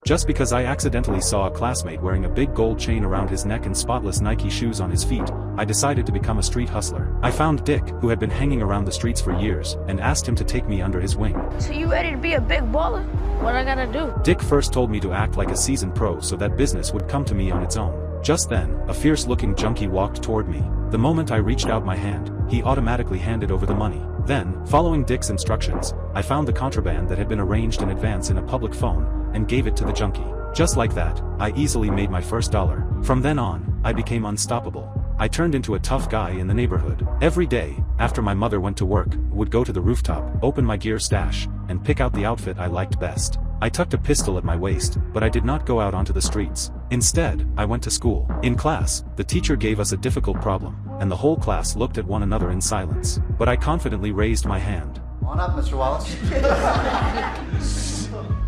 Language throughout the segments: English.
Just because I accidentally saw a classmate wearing a big gold chain around his neck and spotless Nike shoes on his feet, I decided to become a street hustler. I found Dick, who had been hanging around the streets for years, and asked him to take me under his wing. So you ready to be a big baller? What I gotta do? Dick first told me to act like a seasoned pro so that business would come to me on its own. Just then, a fierce-looking junkie walked toward me. The moment I reached out my hand, he automatically handed over the money. Then, following Dick's instructions, I found the contraband that had been arranged in advance in a public phone, and gave it to the junkie. Just like that, I easily made my first dollar. From then on, I became unstoppable. I turned into a tough guy in the neighborhood. Every day, after my mother went to work, would go to the rooftop, open my gear stash, and pick out the outfit I liked best. I tucked a pistol at my waist, but I did not go out onto the streets. Instead, I went to school. In class, the teacher gave us a difficult problem, and the whole class looked at one another in silence. But I confidently raised my hand. Come on up, Mr. Wallace.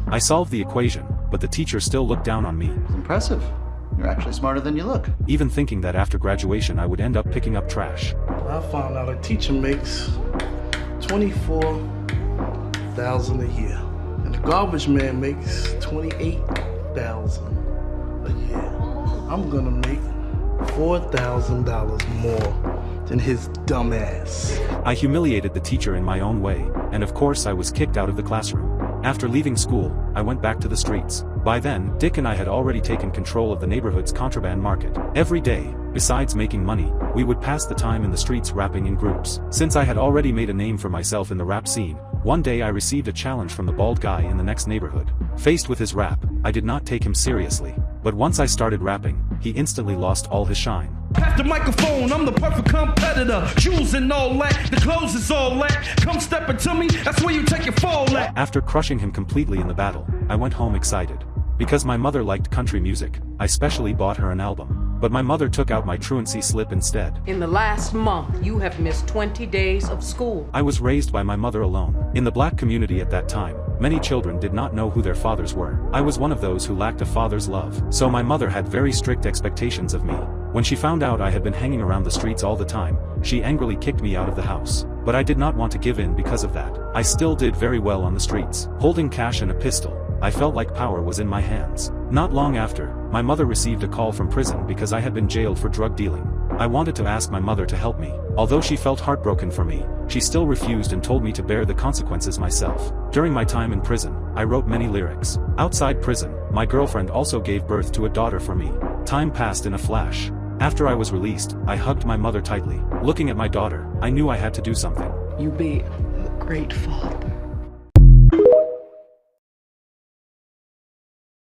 I solved the equation, but the teacher still looked down on me. Impressive. You're actually smarter than you look. Even thinking that after graduation I would end up picking up trash. I found out a teacher makes $24,000 a year, and a garbage man makes $28,000 a year. I'm gonna make $4,000 more than his dumb ass. I humiliated the teacher in my own way, and of course I was kicked out of the classroom. After leaving school, I went back to the streets. By then, Dick and I had already taken control of the neighborhood's contraband market. Every day, besides making money, we would pass the time in the streets rapping in groups. Since I had already made a name for myself in the rap scene, one day I received a challenge from the bald guy in the next neighborhood. Faced with his rap, I did not take him seriously. But once I started rapping, he instantly lost all his shine. Pass the microphone, I'm the perfect competitor. Shoes and all that, the clothes is all that. Come step into me, that's where you take your fall at. After crushing him completely in the battle, I went home excited. Because my mother liked country music, I specially bought her an album. But my mother took out my truancy slip instead. In the last month, you have missed 20 days of school. I was raised by my mother alone. In the black community at that time, many children did not know who their fathers were. I was one of those who lacked a father's love. So my mother had very strict expectations of me. When she found out I had been hanging around the streets all the time, she angrily kicked me out of the house. But I did not want to give in because of that. I still did very well on the streets. Holding cash and a pistol, I felt like power was in my hands. Not long after, my mother received a call from prison because I had been jailed for drug dealing. I wanted to ask my mother to help me. Although she felt heartbroken for me, she still refused and told me to bear the consequences myself. During my time in prison, I wrote many lyrics. Outside prison, my girlfriend also gave birth to a daughter for me. Time passed in a flash. After I was released, I hugged my mother tightly. Looking at my daughter, I knew I had to do something. You be a great father.